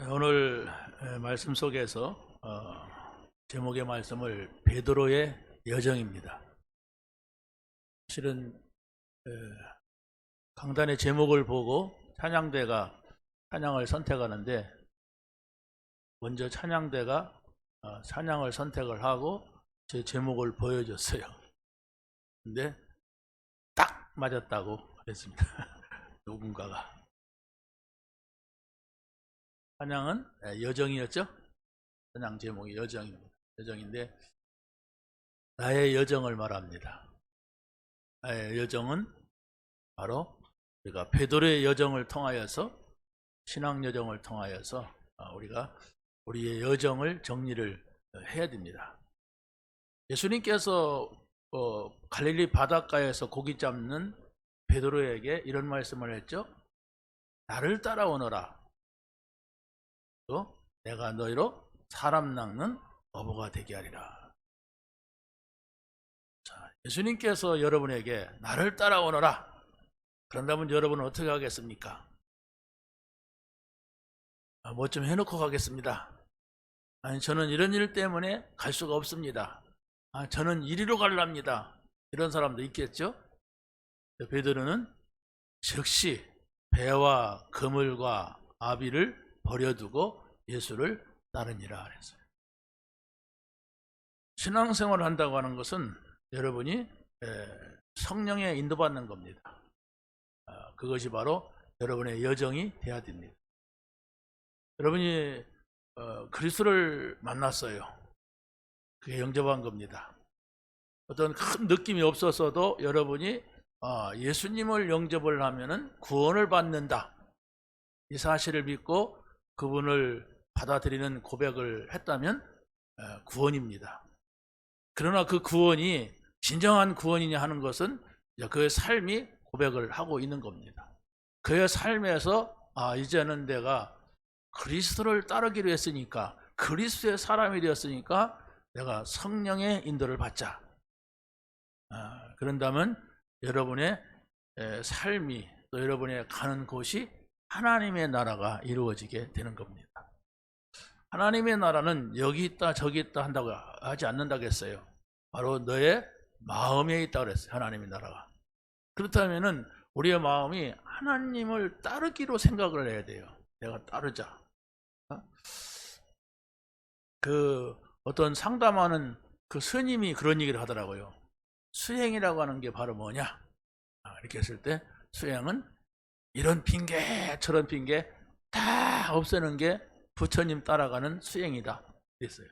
오늘 말씀 속에서 제목의 말씀을 베드로의 여정입니다. 실은 강단의 제목을 보고 찬양대가 찬양을 선택하는데 먼저 찬양대가 찬양을 선택을 하고 제 제목을 보여줬어요. 근데 딱 맞았다고 그랬습니다. 누군가가. 찬양은 여정이었죠. 찬양 제목이 여정입니다. 여정인데 나의 여정을 말합니다. 나의 여정은 바로 우리가 베드로의 여정을 통하여서 신앙 여정을 통하여서 우리가 우리의 여정을 정리를 해야 됩니다. 예수님께서 갈릴리 바닷가에서 고기 잡는 베드로에게 이런 말씀을 했죠. 나를 따라오너라. 또 내가 너희로 사람 낚는 어부가 되게 하리라. 자, 예수님께서 여러분에게 나를 따라오너라. 그런다면 여러분은 어떻게 하겠습니까? 뭐 좀 해놓고 가겠습니다. 아니, 저는 이런 일 때문에 갈 수가 없습니다. 저는 이리로 갈랍니다. 이런 사람도 있겠죠? 베드로는 즉시 배와 그물과 아비를 버려두고 예수를 따르니라 그랬어요. 신앙생활을 한다고 하는 것은 여러분이 성령에 인도받는 겁니다. 그것이 바로 여러분의 여정이 돼야 됩니다. 여러분이 그리스도를 만났어요. 그게 영접한 겁니다. 어떤 큰 느낌이 없었어도 여러분이 예수님을 영접을 하면은 구원을 받는다. 이 사실을 믿고 그분을 받아들이는 고백을 했다면 구원입니다. 그러나 그 구원이 진정한 구원이냐 하는 것은 그의 삶이 고백을 하고 있는 겁니다. 그의 삶에서 이제는 내가 그리스도를 따르기로 했으니까, 그리스도의 사람이 되었으니까 내가 성령의 인도를 받자. 그런다면 여러분의 삶이 또 여러분의 가는 곳이 하나님의 나라가 이루어지게 되는 겁니다. 하나님의 나라는 여기 있다 저기 있다 한다고 하지 않는다고 했어요. 바로 너의 마음에 있다고 그랬어요. 하나님의 나라가. 그렇다면 우리의 마음이 하나님을 따르기로 생각을 해야 돼요. 내가 따르자. 어떤 상담하는 그 스님이 그런 얘기를 하더라고요. 수행이라고 하는 게 바로 뭐냐? 이렇게 했을 때 수행은 이런 핑계 저런 핑계 다 없애는 게 부처님 따라가는 수행이다 그랬어요.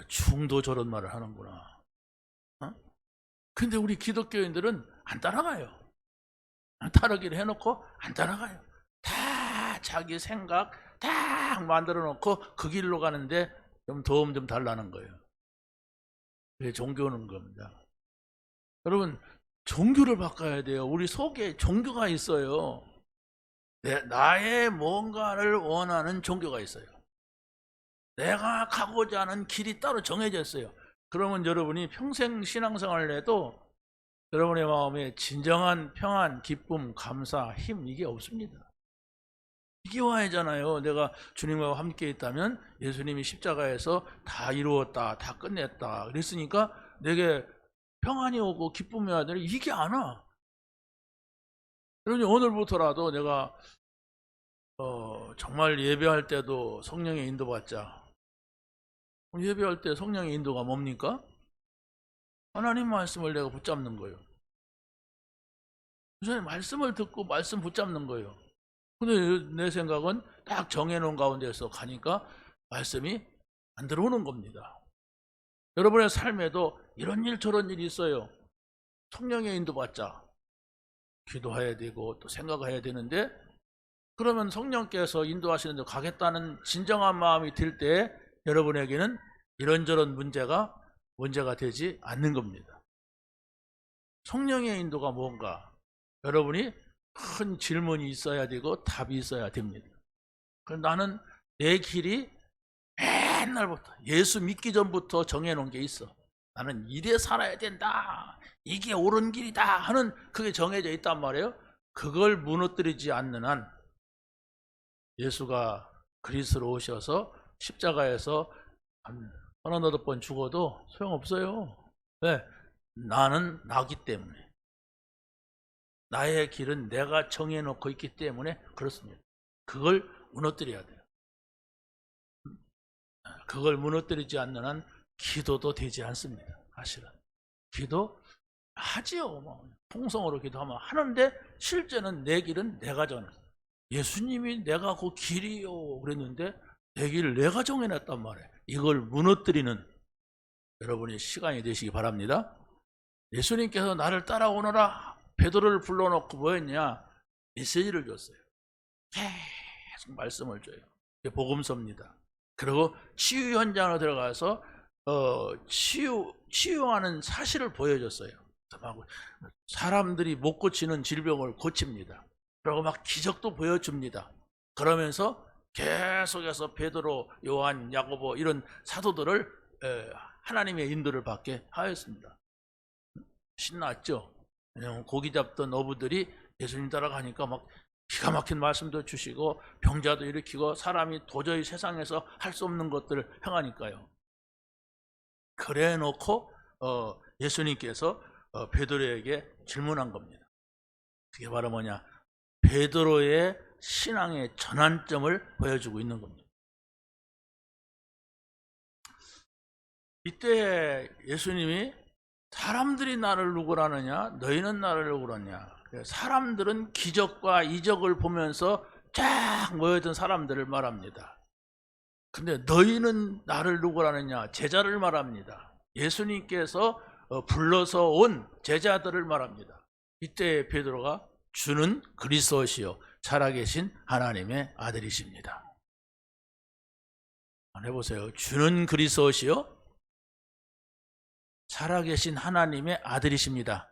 중도 저런 말을 하는구나. 근데 우리 기독교인들은 안 따라가요. 따르기를 해놓고 안 따라가요. 다 자기 생각 다 만들어 놓고 그 길로 가는데 좀 도움 좀 달라는 거예요. 그게 종교는 겁니다. 여러분, 종교를 바꿔야 돼요. 우리 속에 종교가 있어요. 나의 뭔가를 원하는 종교가 있어요. 내가 가고자 하는 길이 따로 정해져 있어요. 그러면 여러분이 평생 신앙생활을 해도 여러분의 마음에 진정한 평안, 기쁨, 감사, 힘 이게 없습니다. 이게 와야잖아요. 내가 주님과 함께 있다면 예수님이 십자가에서 다 이루었다, 다 끝냈다 그랬으니까 내게 평안이 오고 기쁨이 와야 되는데 이게 안 와. 그러니 오늘부터라도 내가 정말 예배할 때도 성령의 인도받자. 예배할 때 성령의 인도가 뭡니까? 하나님 말씀을 내가 붙잡는 거예요. 우선 말씀을 듣고 말씀 붙잡는 거예요. 근데 내 생각은 딱 정해놓은 가운데서 가니까 말씀이 안 들어오는 겁니다. 여러분의 삶에도 이런 일 저런 일이 있어요. 성령의 인도받자. 기도해야 되고 또 생각해야 되는데 그러면 성령께서 인도하시는 데 가겠다는 진정한 마음이 들 때 여러분에게는 이런저런 문제가 되지 않는 겁니다. 성령의 인도가 뭔가? 여러분이 큰 질문이 있어야 되고 답이 있어야 됩니다. 그럼 나는 내 길이 옛날부터 예수 믿기 전부터 정해놓은 게 있어. 나는 이래 살아야 된다. 이게 옳은 길이다 하는 그게 정해져 있단 말이에요. 그걸 무너뜨리지 않는 한 예수가 그리스도로 오셔서 십자가에서 한 38번 죽어도 소용없어요. 왜? 나는 나기 때문에. 나의 길은 내가 정해놓고 있기 때문에 그렇습니다. 그걸 무너뜨려야 돼요. 그걸 무너뜨리지 않는 한 기도도 되지 않습니다. 사실은 기도 하지요. 뭐 통성으로 기도하면 하는데 실제는 내 길은 내가 정해. 예수님이 내가 그 길이요 그랬는데 내 길을 내가 정해놨단 말이에요. 이걸 무너뜨리는 여러분의 시간이 되시기 바랍니다. 예수님께서 나를 따라오너라 베드로를 불러놓고 뭐였냐? 메시지를 줬어요. 계속 말씀을 줘요. 이게 복음서입니다. 그리고 치유 현장으로 들어가서 치유하는 사실을 보여줬어요. 사람들이 못 고치는 질병을 고칩니다. 그리고 막 기적도 보여줍니다. 그러면서 계속해서 베드로, 요한, 야고보 이런 사도들을 하나님의 인도를 받게 하였습니다. 신났죠? 왜냐하면 고기 잡던 어부들이 예수님 따라가니까 막 기가 막힌 말씀도 주시고 병자도 일으키고 사람이 도저히 세상에서 할 수 없는 것들을 행하니까요. 그래 놓고 예수님께서 베드로에게 질문한 겁니다. 그게 바로 뭐냐? 베드로의 신앙의 전환점을 보여주고 있는 겁니다. 이때 예수님이 사람들이 나를 누구라느냐? 너희는 나를 누구라냐? 사람들은 기적과 이적을 보면서 쫙 모여든 사람들을 말합니다. 근데 너희는 나를 누구라느냐? 제자를 말합니다. 예수님께서 불러서 온 제자들을 말합니다. 이때 베드로가 주는 그리스도시요 살아계신 하나님의 아들이십니다. 한번 해보세요. 주는 그리스도시요 살아계신 하나님의 아들이십니다.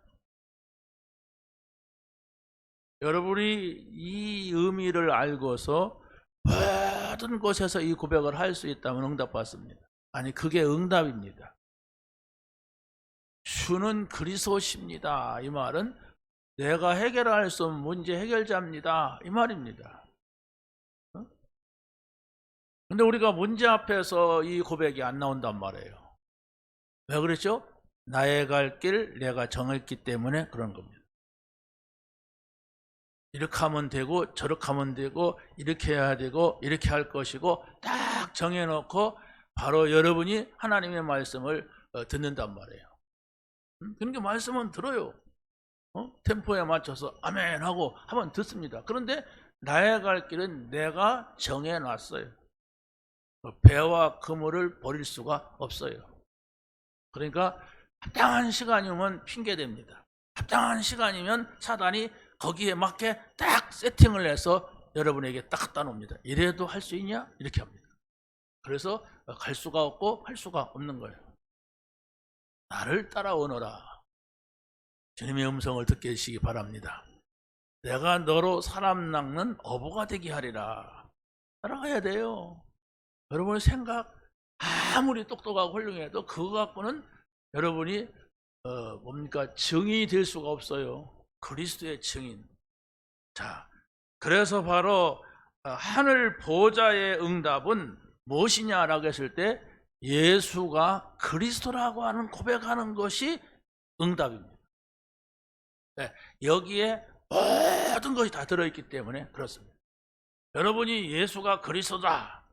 여러분이 이 의미를 알고서 모든 곳에서 이 고백을 할 수 있다면 응답받습니다. 아니 그게 응답입니다. 주는 그리스도십니다. 이 말은 내가 해결할 수 없는 문제 해결자입니다. 이 말입니다. 근데 우리가 문제 앞에서 이 고백이 안 나온단 말이에요. 왜 그랬죠? 나의 갈 길 내가 정했기 때문에 그런 겁니다. 이렇게 하면 되고 저렇게 하면 되고 이렇게 해야 되고 이렇게 할 것이고 딱 정해놓고 바로 여러분이 하나님의 말씀을 듣는단 말이에요. 그러니까 말씀은 들어요. 템포에 맞춰서 아멘 하고 하면 듣습니다. 그런데 나의 갈 길은 내가 정해놨어요. 배와 그물을 버릴 수가 없어요. 그러니까 합당한 시간이면 핑계됩니다. 합당한 시간이면 사단이 거기에 맞게 딱 세팅을 해서 여러분에게 딱 갖다 놓습니다. 이래도 할 수 있냐? 이렇게 합니다. 그래서 갈 수가 없고 할 수가 없는 거예요. 나를 따라오너라. 주님의 음성을 듣게 해주시기 바랍니다. 내가 너로 사람 낚는 어부가 되게 하리라. 따라가야 돼요. 여러분의 생각 아무리 똑똑하고 훌륭해도 그거 갖고는 여러분이 증인이 될 수가 없어요. 그리스도의 증인. 자, 그래서 바로 하늘 보좌의 응답은 무엇이냐라고 했을 때 예수가 그리스도라고 하는 고백하는 것이 응답입니다. 네, 여기에 모든 것이 다 들어있기 때문에 그렇습니다. 여러분이 예수가 그리스도다.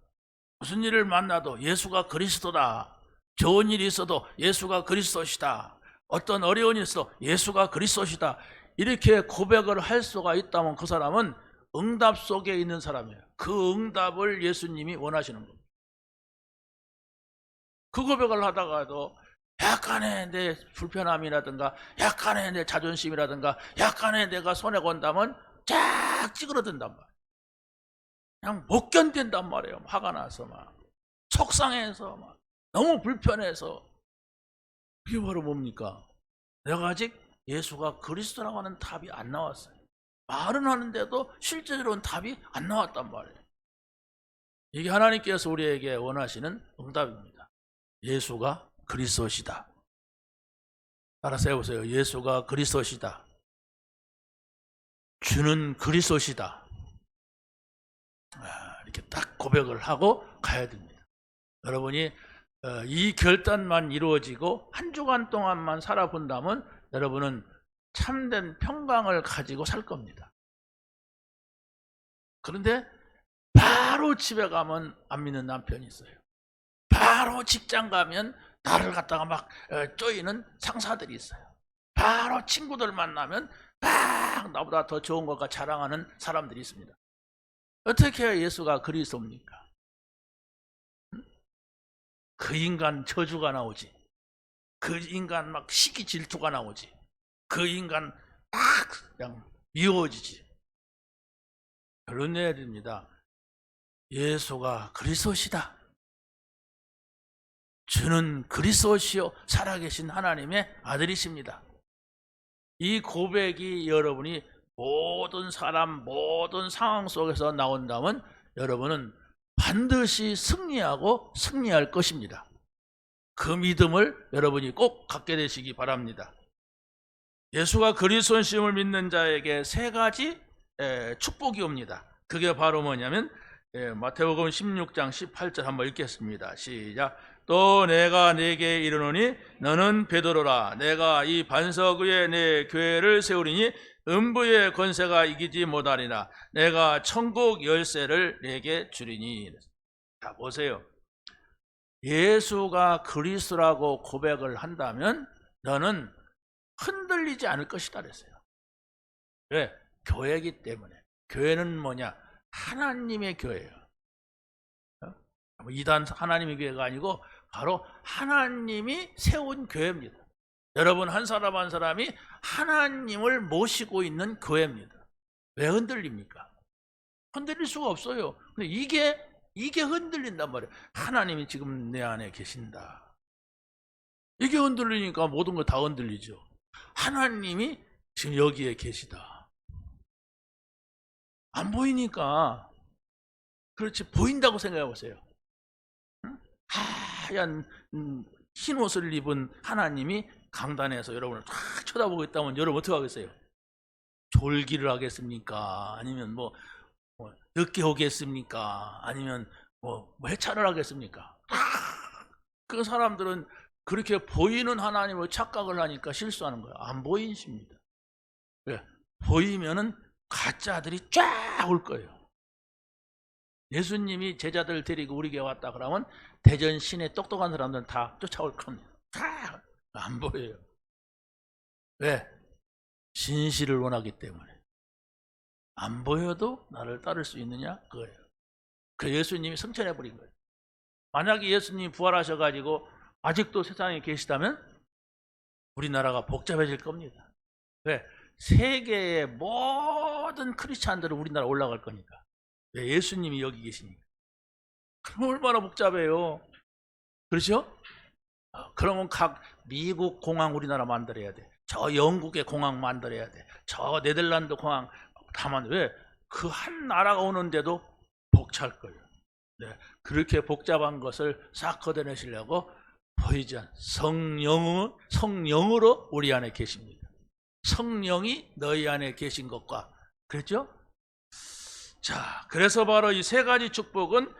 무슨 일을 만나도 예수가 그리스도다. 좋은 일이 있어도 예수가 그리스도시다. 어떤 어려운 일이 있어도 예수가 그리스도시다. 이렇게 고백을 할 수가 있다면 그 사람은 응답 속에 있는 사람이에요. 그 응답을 예수님이 원하시는 겁니다. 그 고백을 하다가도 약간의 내 불편함이라든가 약간의 내 자존심이라든가 약간의 내가 손해건다면 쫙 찌그러든단 말이에요. 그냥 못 견딘단 말이에요. 화가 나서 막 속상해서 막 너무 불편해서. 그게 바로 뭡니까? 내가 아직 예수가 그리스도라고 하는 답이 안 나왔어요. 말은 하는데도 실제로는 답이 안 나왔단 말이에요. 이게 하나님께서 우리에게 원하시는 응답입니다. 예수가 그리스도시다. 따라서 해보세요. 예수가 그리스도시다. 주는 그리스도시다. 이렇게 딱 고백을 하고 가야 됩니다. 여러분이 이 결단만 이루어지고 한 주간 동안만 살아본다면 여러분은 참된 평강을 가지고 살 겁니다. 그런데 바로 집에 가면 안 믿는 남편이 있어요. 바로 직장 가면 나를 갖다가 막 쪼이는 상사들이 있어요. 바로 친구들 만나면 막 나보다 더 좋은 것과 자랑하는 사람들이 있습니다. 어떻게 해야 예수가 그리스도입니까? 그 인간 저주가 나오지. 그 인간 막 시기 질투가 나오지. 그 인간 막 그냥 미워지지. 결론 내야 됩니다. 예수가 그리스도시다. 주는 그리스도시요 살아계신 하나님의 아들이십니다. 이 고백이 여러분이 모든 사람, 모든 상황 속에서 나온다면 여러분은 반드시 승리하고 승리할 것입니다. 그 믿음을 여러분이 꼭 갖게 되시기 바랍니다. 예수가 그리스도심을 믿는 자에게 세 가지 축복이 옵니다. 그게 바로 뭐냐면 마태복음 16장 18절 한번 읽겠습니다. 시작. 또 내가 네게 이르노니 너는 베드로라. 내가 이 반석 위에 내 교회를 세우리니 음부의 권세가 이기지 못하리라. 내가 천국 열쇠를 내게 주리니. 자, 보세요. 예수가 그리스도라고 고백을 한다면 너는 흔들리지 않을 것이다 그랬어요. 왜? 교회이기 때문에. 교회는 뭐냐? 하나님의 교회예요. 이단 하나님의 교회가 아니고 바로 하나님이 세운 교회입니다. 여러분 한 사람 한 사람이 하나님을 모시고 있는 교회입니다. 왜 흔들립니까? 흔들릴 수가 없어요. 근데 이게 흔들린단 말이에요. 하나님이 지금 내 안에 계신다. 이게 흔들리니까 모든 거 다 흔들리죠. 하나님이 지금 여기에 계시다. 안 보이니까. 그렇지, 보인다고 생각해 보세요. 하얀 흰 옷을 입은 하나님이 강단에서 여러분을 탁 쳐다보고 있다면 여러분 어떻게 하겠어요? 졸기를 하겠습니까? 아니면 뭐 늦게 오겠습니까? 아니면 뭐 해찰을 하겠습니까? 그 사람들은 그렇게 보이는 하나님을 착각을 하니까 실수하는 거예요. 안 보이십니다. 왜? 보이면은 가짜들이 쫙 올 거예요. 예수님이 제자들 데리고 우리 교회 왔다 그러면 대전 시내 똑똑한 사람들은 다 쫓아올 겁니다. 다 안 보여요. 왜? 진실을 원하기 때문에. 안 보여도 나를 따를 수 있느냐? 그거예요. 그 예수님이 승천해버린 거예요. 만약에 예수님이 부활하셔가지고 아직도 세상에 계시다면 우리나라가 복잡해질 겁니다. 왜? 세계의 모든 크리스찬들은 우리나라 올라갈 거니까. 왜? 예수님이 여기 계시니까. 그럼 얼마나 복잡해요. 그렇죠? 그러면 각 미국 공항 우리나라 만들어야 돼. 저 영국의 공항 만들어야 돼. 저 네덜란드 공항 다 만들어. 왜? 그 한 나라가 오는데도 벅찰 거예요. 네. 그렇게 복잡한 것을 싹 걷어내시려고 보이지 않는 성령으로 우리 안에 계십니다. 성령이 너희 안에 계신 것과 그랬죠? 자, 그래서 바로 이 세 가지 축복은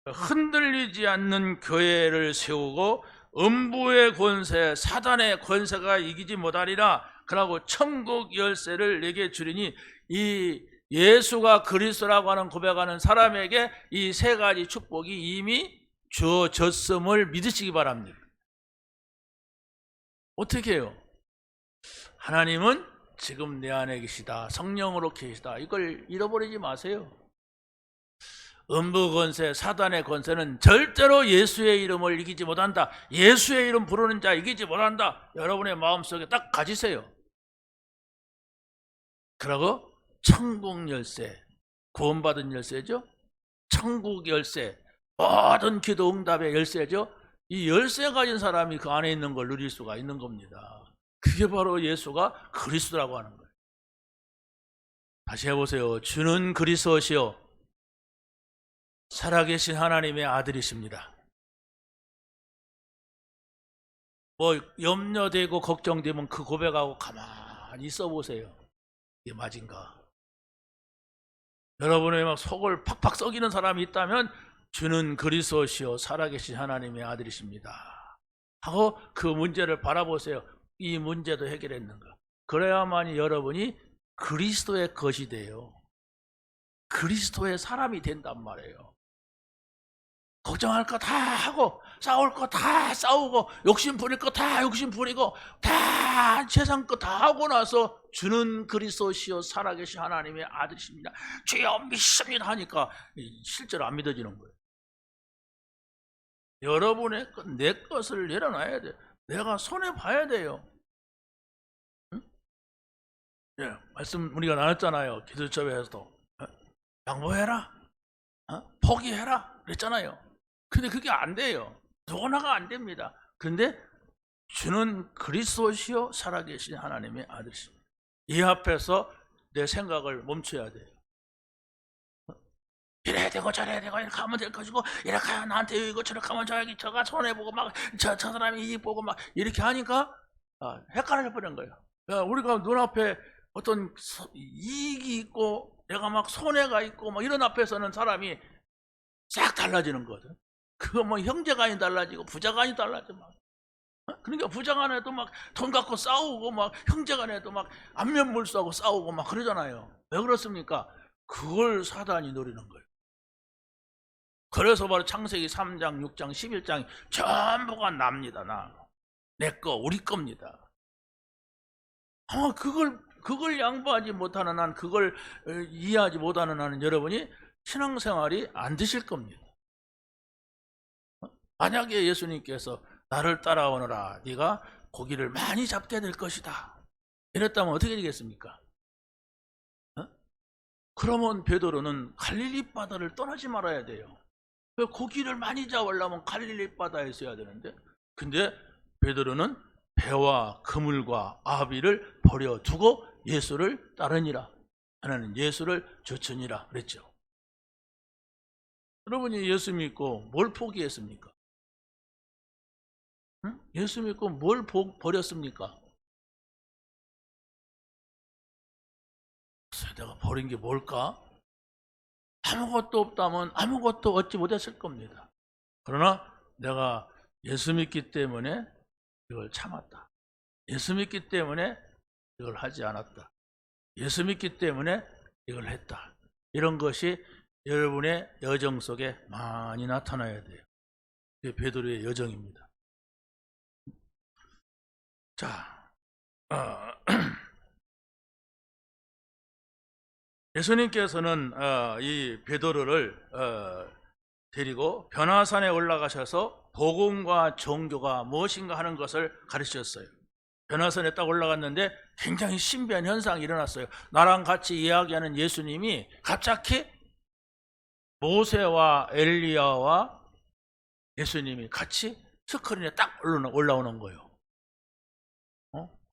흔들리지 않는 교회를 세우고 음부의 권세, 사단의 권세가 이기지 못하리라. 그러고 천국 열쇠를 내게 주리니 이 예수가 그리스도라고 하는 고백하는 사람에게 이 세 가지 축복이 이미 주어졌음을 믿으시기 바랍니다. 어떻게 해요? 하나님은 지금 내 안에 계시다. 성령으로 계시다. 이걸 잃어버리지 마세요. 음부 권세, 사단의 권세는 절대로 예수의 이름을 이기지 못한다. 예수의 이름 부르는 자 이기지 못한다. 여러분의 마음속에 딱 가지세요. 그러고 천국 열쇠, 구원받은 열쇠죠. 천국 열쇠, 모든 기도 응답의 열쇠죠. 이 열쇠 가진 사람이 그 안에 있는 걸 누릴 수가 있는 겁니다. 그게 바로 예수가 그리스도라고 하는 거예요. 다시 해보세요. 주는 그리스도시요 살아계신 하나님의 아들이십니다. 뭐 염려되고 걱정되면 그 고백하고 가만히 있어 보세요. 이게 맞은가? 여러분의 막 속을 팍팍 썩이는 사람이 있다면 주는 그리스도시요 살아계신 하나님의 아들이십니다 하고 그 문제를 바라보세요. 이 문제도 해결했는가. 그래야만이 여러분이 그리스도의 것이 돼요. 그리스도의 사람이 된단 말이에요. 걱정할 거 다 하고 싸울 거 다 싸우고 욕심 부릴 거 다 욕심 부리고 다 세상 거 다 하고 나서 주는 그리스도시요 살아계신 하나님의 아들이십니다. 주여 믿습니다 하니까 실제로 안 믿어지는 거예요. 여러분의 것, 내 것을 내려놔야 돼요. 내가 손해봐야 돼요. 응? 예, 말씀 우리가 나눴잖아요. 기도처에서도 양보해라, 포기해라 그랬잖아요. 근데 그게 안 돼요. 누구나가 안 됩니다. 근데 주는 그리스도시요 살아계신 하나님의 아들이십니다. 이 앞에서 내 생각을 멈춰야 돼요. 이래야 되고 저래야 되고 이렇게 하면 될 것이고 이렇게 하면 나한테 이거 저렇게 하면 저가 손해보고 막 저 사람이 이익 보고 막 이렇게 하니까 헷갈려 버린 거예요. 우리가 눈앞에 어떤 이익이 있고 내가 막 손해가 있고 막 이런 앞에서는 사람이 싹 달라지는 거거든. 그거 뭐 형제간이 달라지고 부자간이 달라져 막. 그러니까 부자간에도 막 돈 갖고 싸우고 막 형제간에도 막 안면물수하고 싸우고 막 그러잖아요. 왜 그렇습니까? 그걸 사단이 노리는 거예요. 그래서 바로 창세기 3장, 6장, 11장이 전부가 납니다. 내 거, 우리 겁니다. 그걸 양보하지 못하는 한, 그걸 이해하지 못하는 한은 여러분이 신앙생활이 안 되실 겁니다. 만약에 예수님께서 나를 따라오너라, 네가 고기를 많이 잡게 될 것이다 이랬다면 어떻게 되겠습니까? 그러면 베드로는 갈릴리 바다를 떠나지 말아야 돼요. 고기를 많이 잡으려면 갈릴리 바다에 있어야 되는데, 근데 베드로는 배와 그물과 아비를 버려두고 예수를 따르니라. 하나는 예수를 좇으니라 그랬죠. 여러분이 예수 믿고 뭘 포기했습니까? 응? 예수 믿고 뭘 버렸습니까? 내가 버린 게 뭘까? 아무것도 없다면 아무것도 얻지 못했을 겁니다. 그러나 내가 예수 믿기 때문에 이걸 참았다. 예수 믿기 때문에 이걸 하지 않았다. 예수 믿기 때문에 이걸 했다. 이런 것이 여러분의 여정 속에 많이 나타나야 돼요. 그게 베드로의 여정입니다. 자, 예수님께서는 이 베드로를 데리고 변화산에 올라가셔서 복음과 종교가 무엇인가 하는 것을 가르치셨어요. 변화산에 딱 올라갔는데 굉장히 신비한 현상이 일어났어요. 나랑 같이 이야기하는 예수님이 갑자기 모세와 엘리야와 예수님이 같이 스크린에 딱 올라오는 거예요.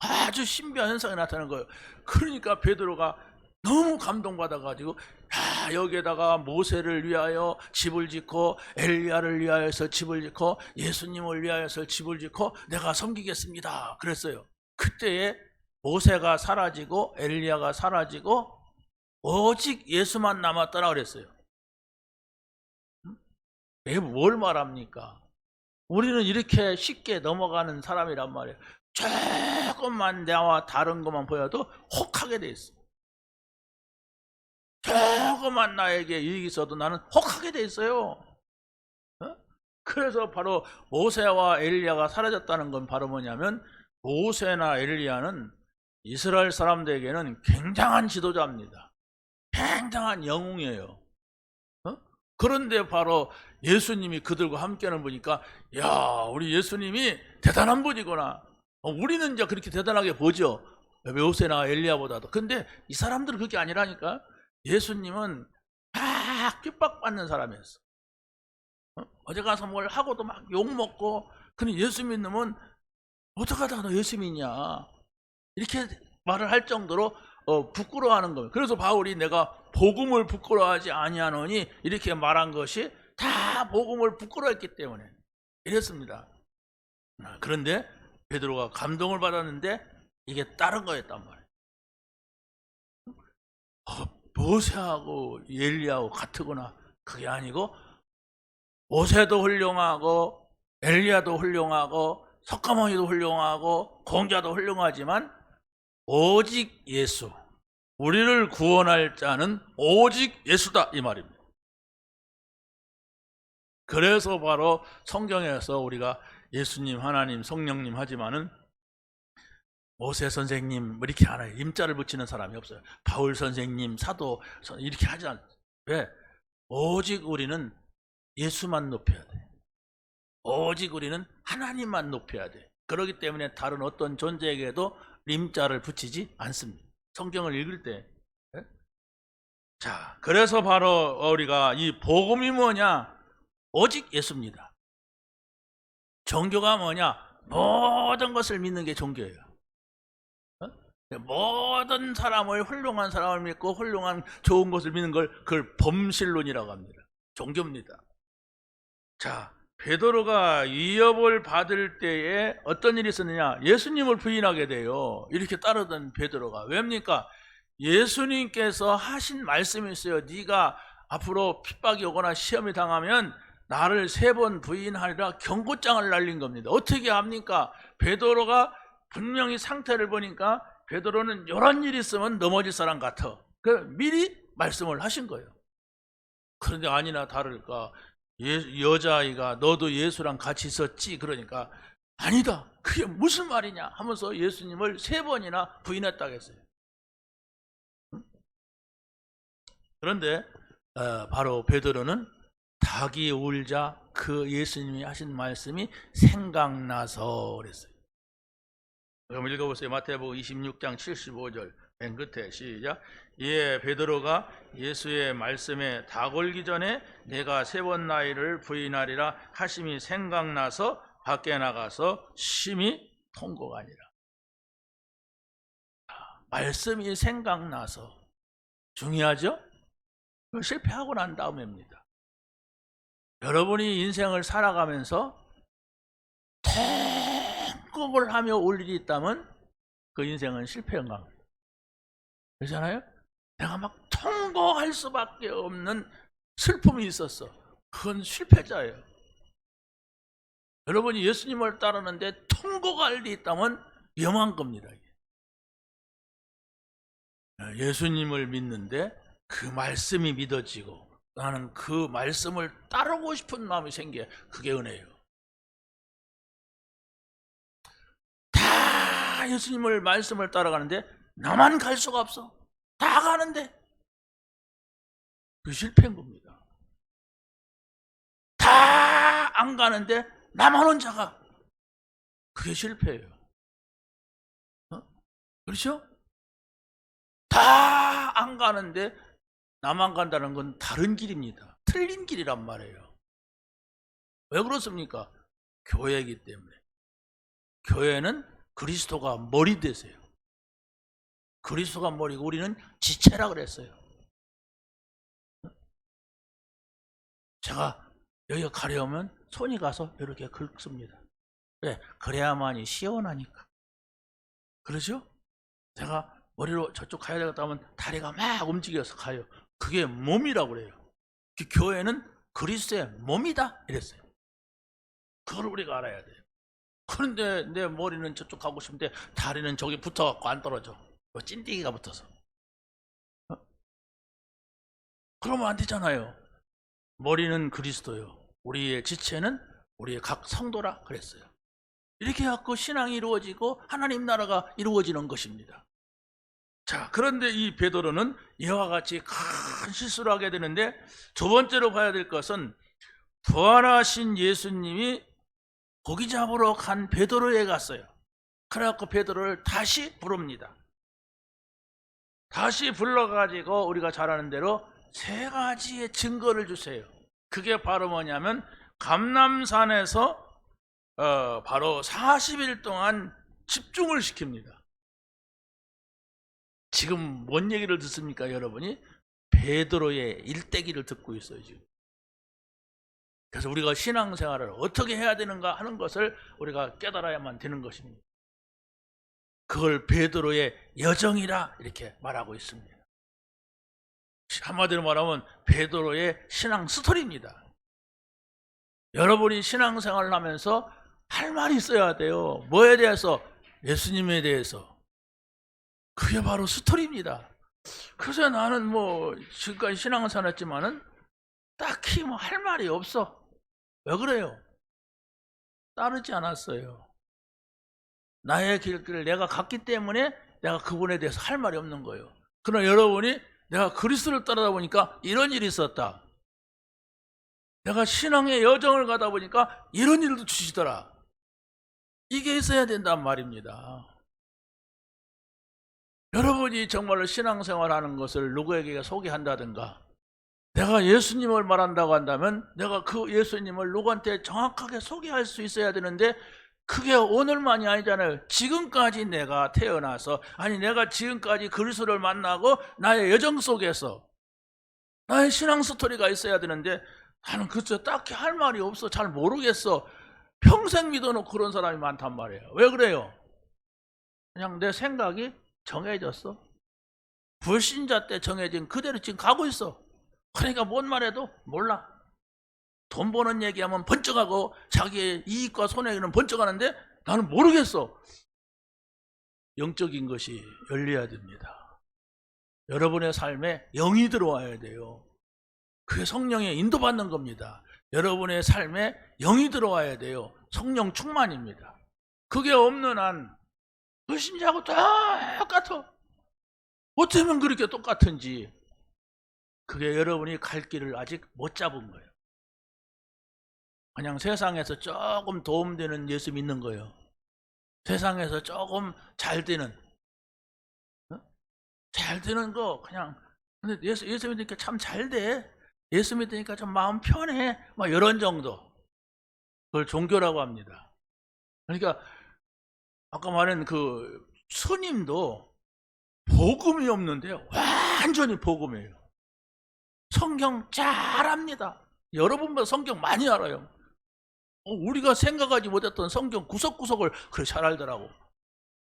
아주 신비한 현상이 나타나는 거예요. 그러니까 베드로가 너무 감동받아가지고 여기에다가 모세를 위하여 집을 짓고 엘리야를 위하여서 집을 짓고 예수님을 위하여서 집을 짓고 내가 섬기겠습니다 그랬어요. 그때에 모세가 사라지고 엘리야가 사라지고 오직 예수만 남았더라 그랬어요. 이게 뭘 말합니까? 우리는 이렇게 쉽게 넘어가는 사람이란 말이에요. 조금만 나와 다른 것만 보여도 혹하게 돼 있어. 조금만 나에게 이익이 있어도 나는 혹하게 돼 있어요. 그래서 바로 모세와 엘리야가 사라졌다는 건 바로 뭐냐면, 모세나 엘리야는 이스라엘 사람들에게는 굉장한 지도자입니다. 굉장한 영웅이에요. 그런데 바로 예수님이 그들과 함께하는 보니까, 야, 우리 예수님이 대단한 분이구나. 우리는 이제 그렇게 대단하게 보죠. 모세나 엘리야보다도. 근데 이 사람들은 그게 아니라니까. 예수님은 막 핍박받는 사람이었어. 어디 가서 뭘 하고도 막 욕먹고. 근데 예수 믿는 놈은 어떻게 하다가 너 예수 믿냐 이렇게 말을 할 정도로 부끄러워하는 거예요. 그래서 바울이 내가 복음을 부끄러워하지 아니하노니 이렇게 말한 것이 다 복음을 부끄러워했기 때문에 이랬습니다. 그런데 베드로가 감동을 받았는데 이게 다른 거였단 말이에요. 모세하고 엘리야하고 같으거나 그게 아니고 모세도 훌륭하고 엘리야도 훌륭하고 석가모니도 훌륭하고 공자도 훌륭하지만 오직 예수, 우리를 구원할 자는 오직 예수다 이 말입니다. 그래서 바로 성경에서 우리가 예수님, 하나님, 성령님 하지만은 모세 선생님 이렇게 안 해요. 임자를 붙이는 사람이 없어요. 바울 선생님, 사도 이렇게 하지 않아요. 왜? 오직 우리는 예수만 높여야 돼. 오직 우리는 하나님만 높여야 돼. 그렇기 때문에 다른 어떤 존재에게도 임자를 붙이지 않습니다. 성경을 읽을 때. 자, 그래서 바로 우리가 이 복음이 뭐냐? 오직 예수입니다. 종교가 뭐냐? 모든 것을 믿는 게 종교예요. 모든 사람을, 훌륭한 사람을 믿고 훌륭한 좋은 것을 믿는 걸 그걸 범실론이라고 합니다. 종교입니다. 자, 베드로가 위협을 받을 때에 어떤 일이 있었느냐? 예수님을 부인하게 돼요. 이렇게 따르던 베드로가. 왜입니까? 예수님께서 하신 말씀이 있어요. 네가 앞으로 핍박이 오거나 시험이 당하면 나를 3번 부인하리라 경고장을 날린 겁니다. 어떻게 합니까? 베드로가 분명히 상태를 보니까 베드로는 이런 일이 있으면 넘어질 사람 같아. 그래서 미리 말씀을 하신 거예요. 그런데 아니나 다를까 여자아이가 너도 예수랑 같이 있었지? 그러니까 아니다. 그게 무슨 말이냐 하면서 예수님을 3번이나 부인했다고 했어요. 그런데 바로 베드로는 닭이 울자 그 예수님이 하신 말씀이 생각나서 그랬어요. 그럼 읽어보세요. 마태복음 26장 75절 맨 끝에 시작. 이에 베드로가 예수의 말씀에 다 걸기 전에 내가 3번 나이를 부인하리라 하심이 생각나서 밖에 나가서 심히 통곡하니라. 말씀이 생각나서 중요하죠? 실패하고 난 다음입니다. 여러분이 인생을 살아가면서 통곡을 하며 올 일이 있다면 그 인생은 실패한 겁니다. 그렇잖아요? 내가 막 통곡할 수밖에 없는 슬픔이 있었어. 그건 실패자예요. 여러분이 예수님을 따르는데 통곡할 일이 있다면 위험한 겁니다. 예수님을 믿는데 그 말씀이 믿어지고 나는 그 말씀을 따르고 싶은 마음이 생겨. 그게 은혜예요. 다 예수님을 말씀을 따라가는데 나만 갈 수가 없어. 다 가는데 그 실패인 겁니다. 다 안 가는데 나만 혼자 가. 그게 실패예요. 그렇죠? 다 안 가는데 나만 간다는 건 다른 길입니다. 틀린 길이란 말이에요. 왜 그렇습니까? 교회이기 때문에. 교회는 그리스도가 머리 되세요. 그리스도가 머리고 우리는 지체라 그랬어요. 제가 여기가 가려우면 손이 가서 이렇게 긁습니다. 네, 그래야만이 시원하니까. 그러죠? 제가 머리로 저쪽 가야 되겠다 하면 다리가 막 움직여서 가요. 그게 몸이라고 그래요. 교회는 그리스도의 몸이다 이랬어요. 그걸 우리가 알아야 돼요. 그런데 내 머리는 저쪽 가고 싶은데 다리는 저기 붙어갖고 안 떨어져. 찐띠기가 붙어서. 그러면 안 되잖아요. 머리는 그리스도요. 우리의 지체는 우리의 각 성도라 그랬어요. 이렇게 해갖고 신앙이 이루어지고 하나님 나라가 이루어지는 것입니다. 자, 그런데 이 베드로는 이와 같이 큰 실수를 하게 되는데 두 번째로 봐야 될 것은 부활하신 예수님이 고기 잡으러 간 베드로에 갔어요. 그래갖고 베드로를 다시 부릅니다. 다시 불러가지고 우리가 잘 아는 대로 3가지의 증거를 주세요. 그게 바로 뭐냐면 감람산에서 바로 40일 동안 집중을 시킵니다. 지금 뭔 얘기를 듣습니까, 여러분이? 베드로의 일대기를 듣고 있어요, 지금. 그래서 우리가 신앙생활을 어떻게 해야 되는가 하는 것을 우리가 깨달아야만 되는 것입니다. 그걸 베드로의 여정이라 이렇게 말하고 있습니다. 한마디로 말하면 베드로의 신앙 스토리입니다. 여러분이 신앙생활을 하면서 할 말이 있어야 돼요. 뭐에 대해서? 예수님에 대해서. 그게 바로 스토리입니다. 그래서 나는 뭐 지금까지 신앙생활 했지만은 딱히 뭐 할 말이 없어. 왜 그래요? 따르지 않았어요. 나의 길을 내가 갔기 때문에 내가 그분에 대해서 할 말이 없는 거예요. 그러나 여러분이 내가 그리스도를 따르다 보니까 이런 일이 있었다. 내가 신앙의 여정을 가다 보니까 이런 일도 주시더라. 이게 있어야 된단 말입니다. 여러분이 정말로 신앙생활하는 것을 누구에게 소개한다든가 내가 예수님을 말한다고 한다면 내가 그 예수님을 누구한테 정확하게 소개할 수 있어야 되는데 그게 오늘만이 아니잖아요. 지금까지 내가 태어나서 내가 지금까지 그리스도를 만나고 나의 여정 속에서 나의 신앙 스토리가 있어야 되는데 나는 그저 딱히 할 말이 없어. 잘 모르겠어. 평생 믿어놓고 그런 사람이 많단 말이에요. 왜 그래요? 그냥 내 생각이 정해졌어. 불신자 때 정해진 그대로 지금 가고 있어. 그러니까 뭔 말해도 몰라. 돈 버는 얘기하면 번쩍하고 자기의 이익과 손해는 번쩍하는데 나는 모르겠어. 영적인 것이 열려야 됩니다. 여러분의 삶에 영이 들어와야 돼요. 그게 성령에 인도받는 겁니다. 여러분의 삶에 영이 들어와야 돼요. 성령 충만입니다. 그게 없는 한 불신자하고 똑같아. 어쩌면 그렇게 똑같은지. 그게 여러분이 갈 길을 아직 못 잡은 거예요. 그냥 세상에서 조금 도움되는 예수 믿는 거예요. 세상에서 조금 잘 되는 거 그냥 근데 예수 믿으니까 참 잘 돼. 예수 믿으니까 좀 마음 편해. 막 이런 정도. 그걸 종교라고 합니다. 그러니까 아까 말한 그 스님도 복음이 없는데요. 완전히 복음이에요. 성경 잘 압니다. 여러분보다 성경 많이 알아요. 우리가 생각하지 못했던 성경 구석구석을 그렇게 잘 알더라고.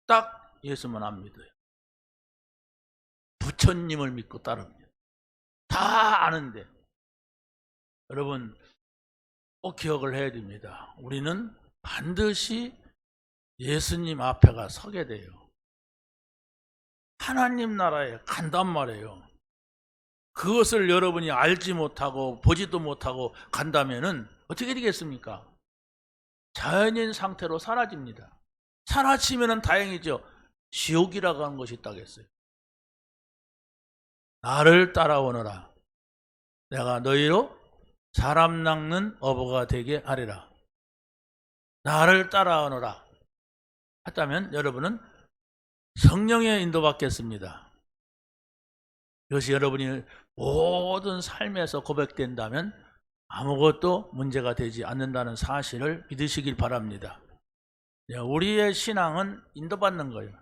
딱 예수만 안 믿어요. 부처님을 믿고 따릅니다. 다 아는데. 여러분 꼭 기억을 해야 됩니다. 우리는 반드시 예수님 앞에가 서게 돼요. 하나님 나라에 간단 말이에요. 그것을 여러분이 알지 못하고 보지도 못하고 간다면은 어떻게 되겠습니까? 자연인 상태로 사라집니다. 사라지면은 다행이죠. 지옥이라고 하는 것이 있다겠어요. 나를 따라오너라. 내가 너희로 사람 낚는 어부가 되게 하리라. 나를 따라오너라 했다면 여러분은 성령의 인도받겠습니다. 이것이 여러분이 모든 삶에서 고백된다면 아무것도 문제가 되지 않는다는 사실을 믿으시길 바랍니다. 우리의 신앙은 인도받는 거예요.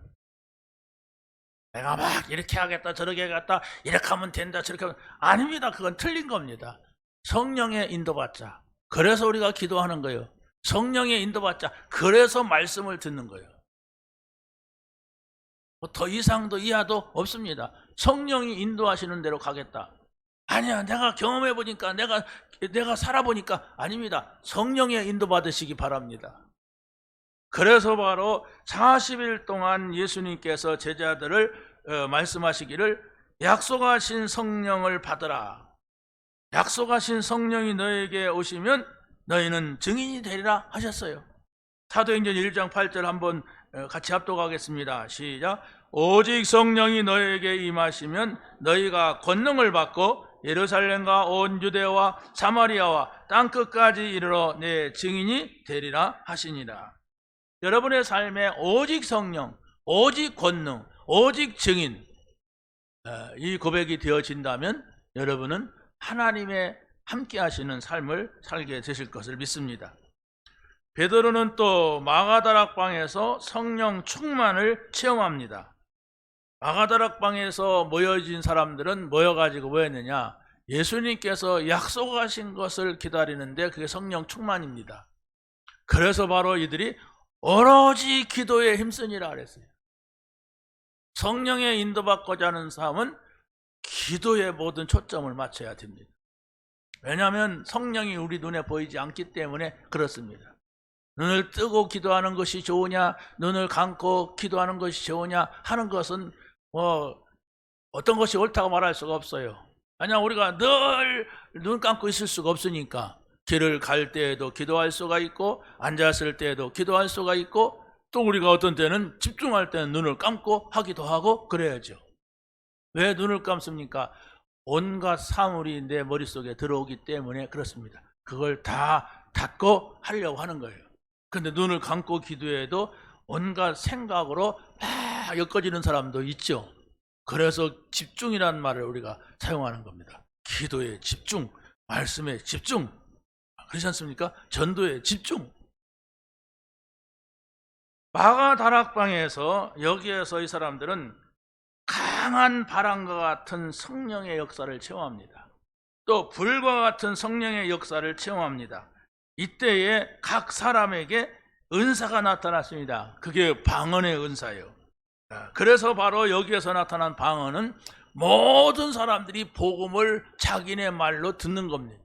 내가 막 이렇게 하겠다 저렇게 하겠다 이렇게 하면 된다 저렇게 하면 아닙니다. 그건 틀린 겁니다. 성령의 인도받자. 그래서 우리가 기도하는 거예요. 성령의 인도받자. 그래서 말씀을 듣는 거예요. 더 이상도 이하도 없습니다. 성령이 인도하시는 대로 가겠다. 아니야, 내가 경험해 보니까 내가 살아보니까 아닙니다. 성령의 인도받으시기 바랍니다. 그래서 바로 40일 동안 예수님께서 제자들을 말씀하시기를 약속하신 성령을 받으라. 약속하신 성령이 너에게 오시면 너희는 증인이 되리라 하셨어요. 사도행전 1장 8절 한번 같이 합독하겠습니다. 시작. 오직 성령이 너에게 임하시면 너희가 권능을 받고 예루살렘과 온 유대와 사마리아와 땅끝까지 이르러 내 증인이 되리라 하시니라. 여러분의 삶에 오직 성령, 오직 권능, 오직 증인 이 고백이 되어진다면 여러분은 하나님의 함께 하시는 삶을 살게 되실 것을 믿습니다. 베드로는 또 마가다락방에서 성령 충만을 체험합니다. 마가다락방에서 모여진 사람들은 모여가지고 뭐 했느냐? 예수님께서 약속하신 것을 기다리는데 그게 성령 충만입니다. 그래서 바로 이들이 오로지 기도에 힘쓰니라 그랬어요. 성령의 인도받고자 하는 사람은 기도에 모든 초점을 맞춰야 됩니다. 왜냐하면 성령이 우리 눈에 보이지 않기 때문에 그렇습니다. 눈을 뜨고 기도하는 것이 좋으냐, 눈을 감고 기도하는 것이 좋으냐 하는 것은 어떤 것이 옳다고 말할 수가 없어요. 왜냐하면 우리가 늘 눈 감고 있을 수가 없으니까. 길을 갈 때에도 기도할 수가 있고, 앉았을 때에도 기도할 수가 있고, 또 우리가 어떤 때는 집중할 때는 눈을 감고 하기도 하고 그래야죠. 왜 눈을 감습니까? 온갖 사물이 내 머릿속에 들어오기 때문에 그렇습니다. 그걸 다 닫고 하려고 하는 거예요. 근데 눈을 감고 기도해도 온갖 생각으로 막 엮어지는 사람도 있죠. 그래서 집중이라는 말을 우리가 사용하는 겁니다. 기도에 집중, 말씀에 집중, 그렇지 않습니까? 전도에 집중. 마가 다락방에서 여기에서 이 사람들은 강한 바람과 같은 성령의 역사를 체험합니다. 또 불과 같은 성령의 역사를 체험합니다. 이때에 각 사람에게 은사가 나타났습니다. 그게 방언의 은사예요. 그래서 바로 여기에서 나타난 방언은 모든 사람들이 복음을 자기네 말로 듣는 겁니다.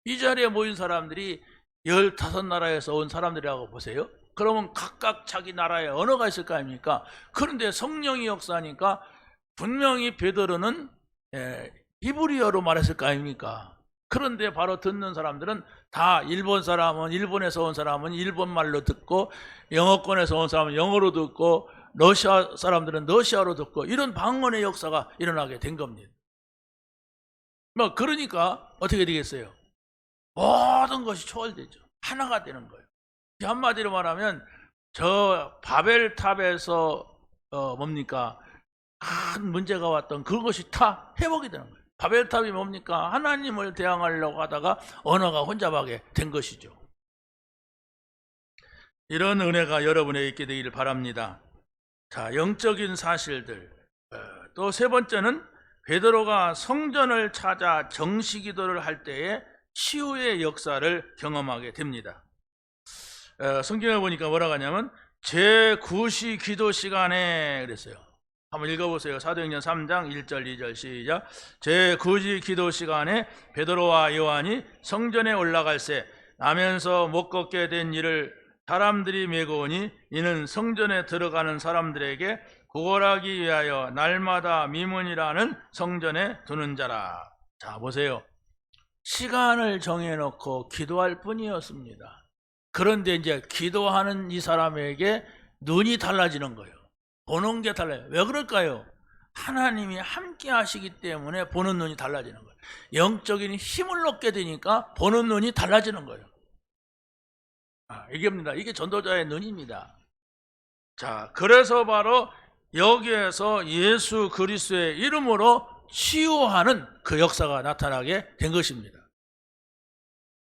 이 자리에 모인 사람들이 15나라에서 온 사람들이라고 보세요. 그러면 각각 자기 나라에 언어가 있을 거 아닙니까? 그런데 성령이 역사하니까 분명히 베드로는 히브리어로 말했을 거 아닙니까? 그런데 바로 듣는 사람들은 다 일본 사람은 일본에서 온 사람은 일본말로 듣고, 영어권에서 온 사람은 영어로 듣고, 러시아 사람들은 러시아로 듣고, 이런 방언의 역사가 일어나게 된 겁니다. 그러니까 어떻게 되겠어요? 모든 것이 초월되죠. 하나가 되는 거예요. 한마디로 말하면 저 바벨탑에서 뭡니까? 큰 문제가 왔던 그것이 다 회복이 되는 거예요. 바벨탑이 뭡니까? 하나님을 대항하려고 하다가 언어가 혼잡하게 된 것이죠. 이런 은혜가 여러분에게 있게 되기를 바랍니다. 자, 영적인 사실들. 또 세 번째는 베드로가 성전을 찾아 정시기도를 할 때에 치유의 역사를 경험하게 됩니다. 성경에 보니까 뭐라고 하냐면 제9시 기도 시간에 그랬어요. 한번 읽어보세요. 사도행전 3장 1절 2절 시작. 제9시 기도 시간에 베드로와 요한이 성전에 올라갈새 나면서 못 걷게 된 이를 사람들이 메고 오니 이는 성전에 들어가는 사람들에게 구걸하기 위하여 날마다 미문이라는 성전에 두는 자라. 자, 보세요. 시간을 정해놓고 기도할 뿐이었습니다. 그런데 이제 기도하는 이 사람에게 눈이 달라지는 거예요. 보는 게 달라요. 왜 그럴까요? 하나님이 함께 하시기 때문에 보는 눈이 달라지는 거예요. 영적인 힘을 얻게 되니까 보는 눈이 달라지는 거예요. 이게입니다. 이게 전도자의 눈입니다. 자, 그래서 바로 여기에서 예수 그리스도의 이름으로 치유하는 그 역사가 나타나게 된 것입니다.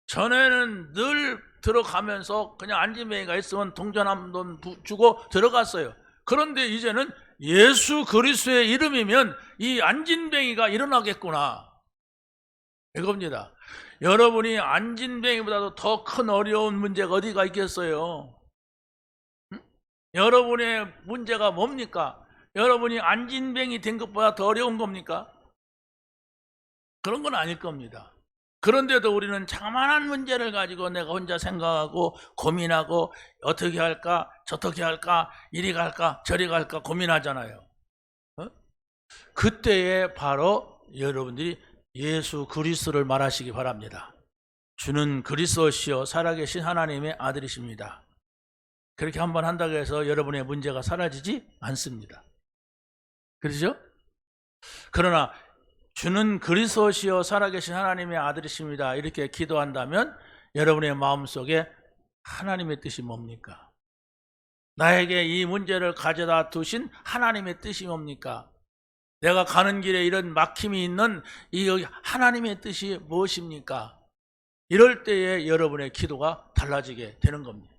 전에는 늘 들어가면서 그냥 안진뱅이가 있으면 동전 한 돈 주고 들어갔어요. 그런데 이제는 예수 그리스도의 이름이면 이 안진뱅이가 일어나겠구나, 이겁니다. 여러분이 안진뱅이보다도 더 큰 어려운 문제가 어디가 있겠어요? 여러분의 문제가 뭡니까? 여러분이 안진뱅이 된 것보다 더 어려운 겁니까? 그런 건 아닐 겁니다. 그런데도 우리는 자그마한 문제를 가지고 내가 혼자 생각하고 고민하고 어떻게 할까 저떻게 할까 이리 갈까 저리 갈까 고민하잖아요. 그때에 바로 여러분들이 예수 그리스도를 말하시기 바랍니다. 주는 그리스도시요 살아계신 하나님의 아들이십니다. 그렇게 한번 한다고 해서 여러분의 문제가 사라지지 않습니다. 그렇죠? 그러나 주는 그리스도시요 살아계신 하나님의 아들이십니다, 이렇게 기도한다면 여러분의 마음속에 하나님의 뜻이 뭡니까? 나에게 이 문제를 가져다 두신 하나님의 뜻이 뭡니까? 내가 가는 길에 이런 막힘이 있는 이 하나님의 뜻이 무엇입니까? 이럴 때에 여러분의 기도가 달라지게 되는 겁니다.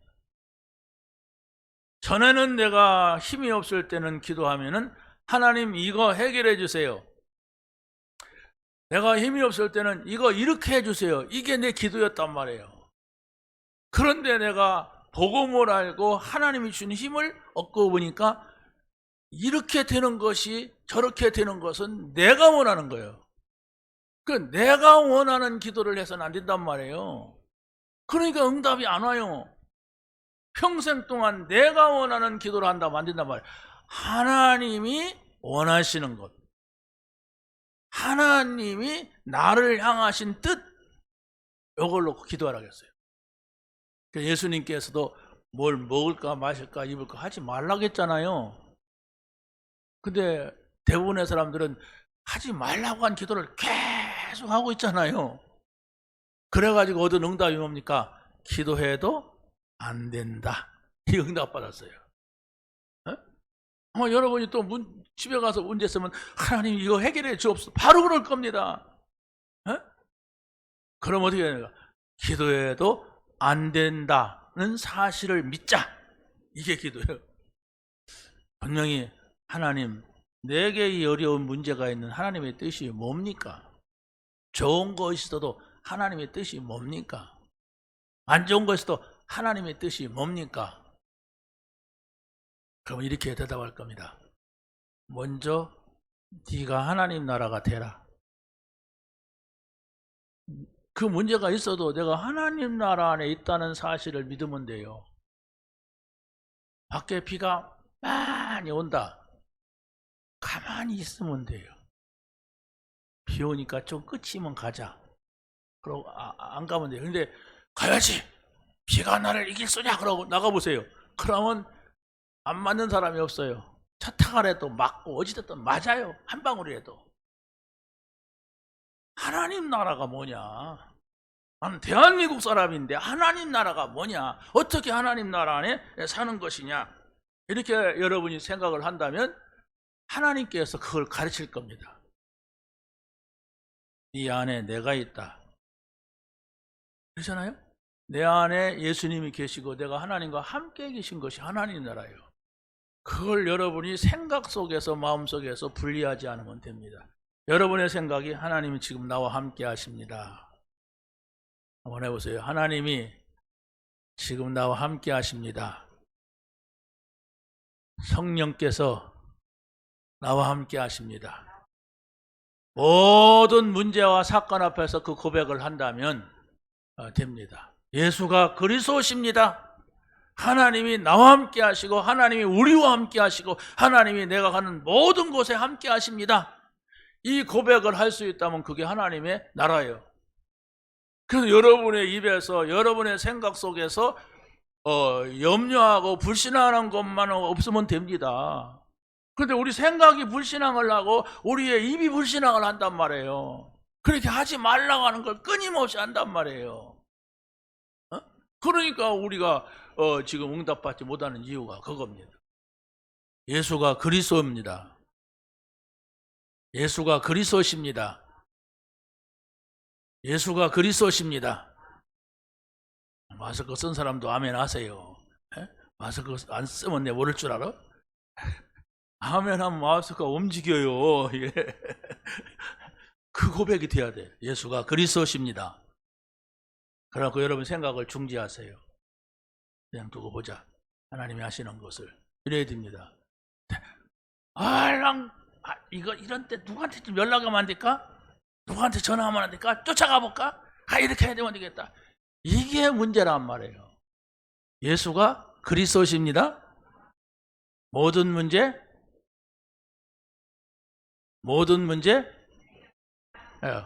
전에는 내가 힘이 없을 때는 기도하면은 하나님 이거 해결해 주세요. 내가 힘이 없을 때는 이거 이렇게 해주세요. 이게 내 기도였단 말이에요. 그런데 내가 복음을 알고 하나님이 주는 힘을 얻고 보니까 이렇게 되는 것이 저렇게 되는 것은 내가 원하는 거예요. 그 내가 원하는 기도를 해서는 안 된단 말이에요. 그러니까 응답이 안 와요. 평생 동안 내가 원하는 기도를 한다면 안 된단 말이에요. 하나님이 원하시는 것, 하나님이 나를 향하신 뜻, 이걸 놓고 기도하라고 했어요. 예수님께서도 뭘 먹을까 마실까 입을까 하지 말라고 했잖아요. 근데 대부분의 사람들은 하지 말라고 한 기도를 계속 하고 있잖아요. 그래가지고 얻은 응답이 뭡니까? 기도해도 안 된다. 이 응답 받았어요. 여러분이 또 집에 가서 문제 있으면 하나님 이거 해결해 주옵소서. 바로 그럴 겁니다. 그럼 어떻게 되는가? 기도해도 안 된다는 사실을 믿자. 이게 기도예요. 분명히 하나님, 내게 이 어려운 문제가 있는 하나님의 뜻이 뭡니까? 좋은 거 있어도 하나님의 뜻이 뭡니까? 안 좋은 거 있어도 하나님의 뜻이 뭡니까? 그럼 이렇게 대답할 겁니다. 먼저 네가 하나님 나라가 되라. 그 문제가 있어도 내가 하나님 나라 안에 있다는 사실을 믿으면 돼요. 밖에 비가 많이 온다. 가만히 있으면 돼요. 비 오니까 좀 끝이면 가자. 그러고 안 가면 돼요. 근데 가야지. 비가 나를 이길 소냐? 그러고 나가보세요. 그러면 안 맞는 사람이 없어요. 차 타가라도 맞고 어찌됐든 맞아요. 한 방울이라도. 하나님 나라가 뭐냐? 나는 대한민국 사람인데 하나님 나라가 뭐냐? 어떻게 하나님 나라 안에 사는 것이냐? 이렇게 여러분이 생각을 한다면 하나님께서 그걸 가르칠 겁니다. 네 안에 내가 있다. 그렇잖아요? 내 안에 예수님이 계시고 내가 하나님과 함께 계신 것이 하나님 나라예요. 그걸 여러분이 생각 속에서 마음 속에서 분리하지 않으면 됩니다. 여러분의 생각이 하나님이 지금 나와 함께 하십니다. 한번 해보세요. 하나님이 지금 나와 함께 하십니다. 성령께서 나와 함께 하십니다. 모든 문제와 사건 앞에서 그 고백을 한다면 됩니다. 예수가 그리스도십니다. 하나님이 나와 함께 하시고 하나님이 우리와 함께 하시고 하나님이 내가 가는 모든 곳에 함께 하십니다. 이 고백을 할 수 있다면 그게 하나님의 나라예요. 그래서 여러분의 입에서 여러분의 생각 속에서 염려하고 불신앙하는 것만 없으면 됩니다. 그런데 우리 생각이 불신앙을 하고 우리의 입이 불신앙을 한단 말이에요. 그렇게 하지 말라고 하는 걸 끊임없이 한단 말이에요. 그러니까 우리가 지금 응답받지 못하는 이유가 그겁니다. 예수가 그리스도입니다. 예수가 그리스도십니다. 예수가 그리스도십니다. 마스크 쓴 사람도 아멘 하세요. 마스크 안 쓰면 내 모를 줄 알아? 아멘 하면 마스크가 움직여요. 그 고백이 돼야 돼. 예수가 그리스도십니다. 그래서 여러분 생각을 중지하세요. 그냥 두고 보자. 하나님이 하시는 것을. 이래야 됩니다. 이런 때 누구한테 좀 연락하면 안 될까? 누구한테 전화하면 안 될까? 쫓아가 볼까? 이렇게 해야 되면 되겠다. 이게 문제란 말이에요. 예수가 그리스도십니다. 모든 문제?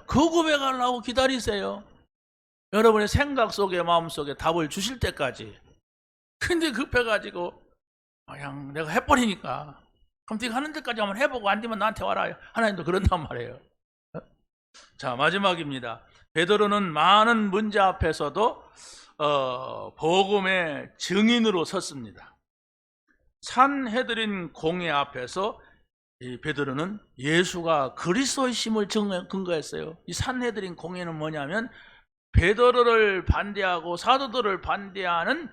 그 고백하려고 기다리세요. 여러분의 생각 속에 마음 속에 답을 주실 때까지. 근데 급해가지고 그냥 내가 해버리니까 그럼 네가 하는 데까지 한번 해보고 안 되면 나한테 와라. 하나님도 그런단 말이에요. 자, 마지막입니다. 베드로는 많은 문제 앞에서도 복음의 증인으로 섰습니다. 산헤드린 공회 앞에서 이 베드로는 예수가 그리스도이심을 근거했어요. 이 산헤드린 공회는 뭐냐면 베드로를 반대하고 사도들을 반대하는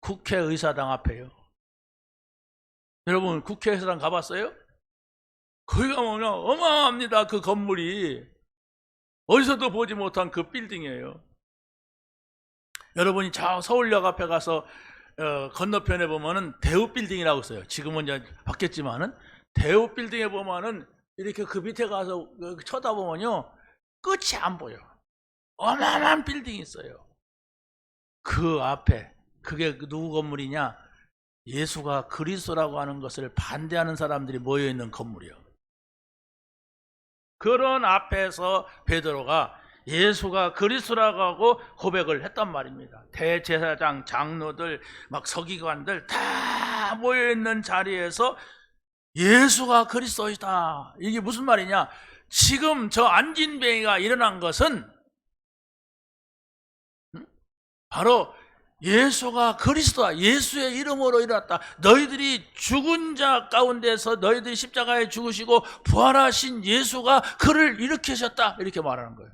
국회의사당 앞에요. 여러분 국회의사당 가봤어요? 거기가 뭐냐 어마어마합니다. 그 건물이 어디서도 보지 못한 그 빌딩이에요. 여러분이 저 서울역 앞에 가서 건너편에 보면은 대우 빌딩이라고 있어요. 지금은 이제 바뀌었지만은 대우 빌딩에 보면은 이렇게 그 밑에 가서 쳐다보면요 끝이 안 보여. 어마어마한 빌딩이 있어요. 그 앞에 그게 누구 건물이냐? 예수가 그리스도라고 하는 것을 반대하는 사람들이 모여있는 건물이요. 그런 앞에서 베드로가 예수가 그리스도라고 하고 고백을 했단 말입니다. 대제사장, 장로들, 막 서기관들 다 모여있는 자리에서 예수가 그리스도이다. 이게 무슨 말이냐? 지금 저 안진뱅이가 일어난 것은 바로 예수가 그리스도다. 예수의 이름으로 일어났다. 너희들이 죽은 자 가운데서 너희들이 십자가에 죽으시고 부활하신 예수가 그를 일으키셨다. 이렇게 말하는 거예요.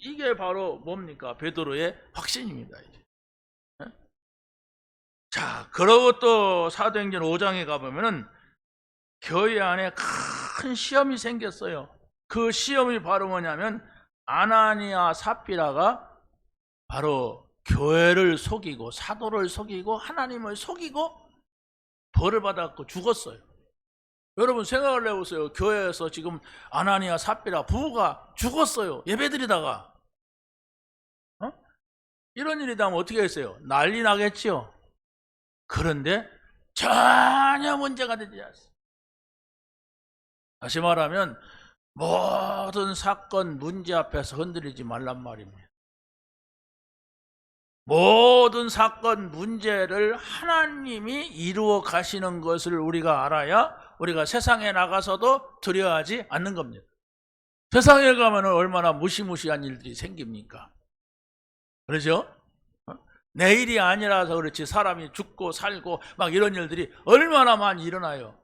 이게 바로 뭡니까? 베드로의 확신입니다. 이제. 자, 그러고 또 사도행전 5장에 가보면은 교회 안에 큰 시험이 생겼어요. 그 시험이 바로 뭐냐면 아나니아 삽비라가 바로 교회를 속이고 사도를 속이고 하나님을 속이고 벌을 받았고 죽었어요. 여러분 생각을 해보세요. 교회에서 지금 아나니아 삽비라 부부가 죽었어요. 예배드리다가. 이런 일이 나면 어떻게 했어요? 난리 나겠지요. 그런데 전혀 문제가 되지 않습니다. 다시 말하면 모든 사건 문제 앞에서 흔들리지 말란 말입니다. 모든 사건 문제를 하나님이 이루어 가시는 것을 우리가 알아야 우리가 세상에 나가서도 두려워하지 않는 겁니다. 세상에 가면 얼마나 무시무시한 일들이 생깁니까? 그렇죠? 내일이 아니라서 그렇지 사람이 죽고 살고 막 이런 일들이 얼마나 많이 일어나요.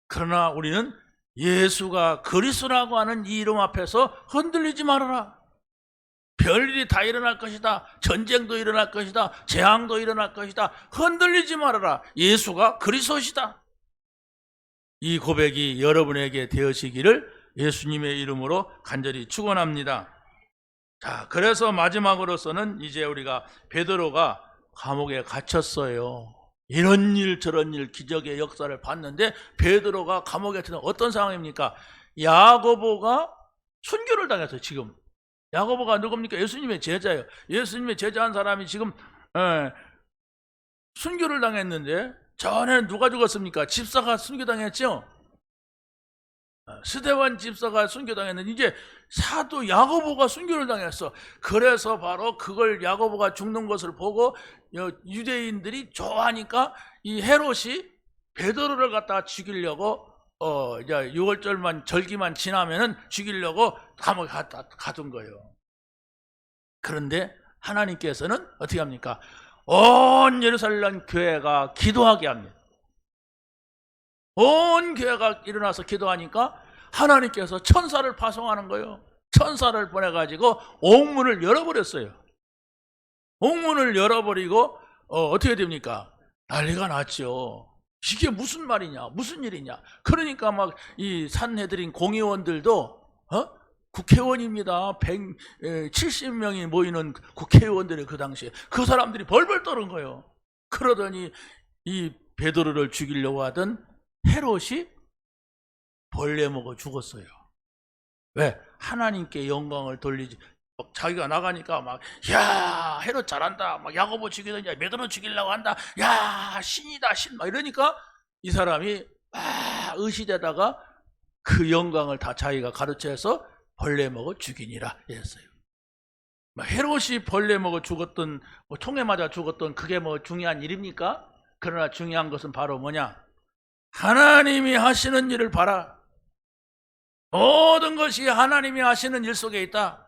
그러나 우리는 예수가 그리스도라고 하는 이 이름 앞에서 흔들리지 말아라. 별일이 다 일어날 것이다. 전쟁도 일어날 것이다. 재앙도 일어날 것이다. 흔들리지 말아라. 예수가 그리스도시다. 이 고백이 여러분에게 되어지기를 예수님의 이름으로 간절히 축원합니다. 자, 그래서 마지막으로서는 이제 우리가 베드로가 감옥에 갇혔어요. 이런 일 저런 일 기적의 역사를 봤는데 베드로가 감옥에 갇힌 어떤 상황입니까? 야고보가 순교를 당했어요. 지금 야고보가 누굽니까? 예수님의 제자예요. 예수님의 제자한 사람이 지금 순교를 당했는데 전에는 누가 죽었습니까? 집사가 순교당했죠. 스데반 집사가 순교당했는데 이제 사도 야고보가 순교를 당했어. 그래서 바로 그걸 야고보가 죽는 것을 보고 유대인들이 좋아하니까 이 헤롯이 베드로를 갖다가 죽이려고 이제 6월절만 절기만 지나면은 죽이려고 감옥에 가둔 거예요. 그런데 하나님께서는 어떻게 합니까? 온 예루살렘 교회가 기도하게 합니다. 온 교회가 일어나서 기도하니까 하나님께서 천사를 파송하는 거예요. 천사를 보내가지고 옥문을 열어버렸어요. 옥문을 열어버리고 어떻게 됩니까? 난리가 났죠. 이게 무슨 말이냐, 무슨 일이냐. 그러니까 막 이 산헤드린 공의원들도 국회의원입니다. 170명이 모이는 국회의원들이 그 당시에 그 사람들이 벌벌 떠는 거예요. 그러더니 이 베드로를 죽이려고 하던 헤롯이 벌레 먹어 죽었어요. 왜? 하나님께 영광을 돌리지. 자기가 나가니까 막, 야, 헤롯 잘한다. 막 야고보 죽이더니 베드로 죽이려고 한다. 야, 신이다, 신. 막 이러니까 이 사람이 막 의시되다가 그 영광을 다 자기가 가르쳐서 벌레 먹어 죽이니라 이랬어요. 헤롯이 벌레 먹어 죽었던, 총에 맞아 죽었던 그게 뭐 중요한 일입니까? 그러나 중요한 것은 바로 뭐냐? 하나님이 하시는 일을 봐라. 모든 것이 하나님이 하시는 일 속에 있다.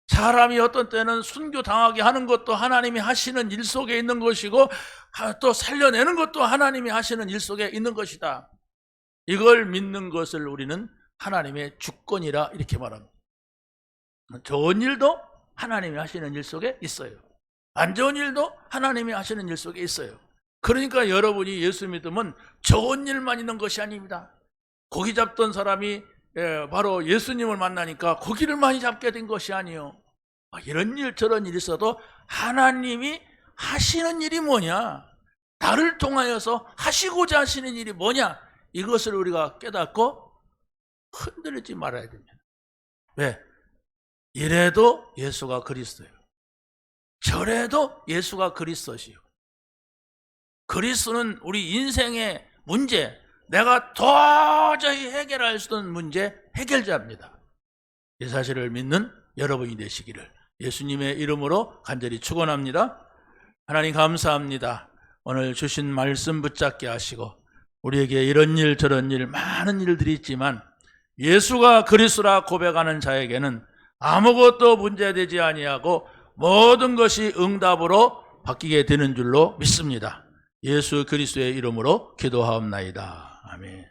사람이 어떤 때는 순교당하게 하는 것도 하나님이 하시는 일 속에 있는 것이고 또 살려내는 것도 하나님이 하시는 일 속에 있는 것이다. 이걸 믿는 것을 우리는 하나님의 주권이라 이렇게 말합니다. 좋은 일도 하나님이 하시는 일 속에 있어요. 안 좋은 일도 하나님이 하시는 일 속에 있어요. 그러니까 여러분이 예수 믿으면 좋은 일만 있는 것이 아닙니다. 고기 잡던 사람이 바로 예수님을 만나니까 고기를 많이 잡게 된 것이 아니에요. 이런 일 저런 일이 있어도 하나님이 하시는 일이 뭐냐? 나를 통하여서 하시고자 하시는 일이 뭐냐? 이것을 우리가 깨닫고 흔들리지 말아야 됩니다. 왜? 이래도 예수가 그리스도예요. 저래도 예수가 그리스도시요. 그리스도는 우리 인생의 문제, 내가 도저히 해결할 수 없는 문제 해결자입니다. 이 사실을 믿는 여러분이 되시기를 예수님의 이름으로 간절히 축원합니다. 하나님 감사합니다. 오늘 주신 말씀 붙잡게 하시고 우리에게 이런 일 저런 일 많은 일들이 있지만 예수가 그리스도라 고백하는 자에게는 아무것도 문제되지 아니하고 모든 것이 응답으로 바뀌게 되는 줄로 믿습니다. 예수 그리스도의 이름으로 기도하옵나이다. 아멘.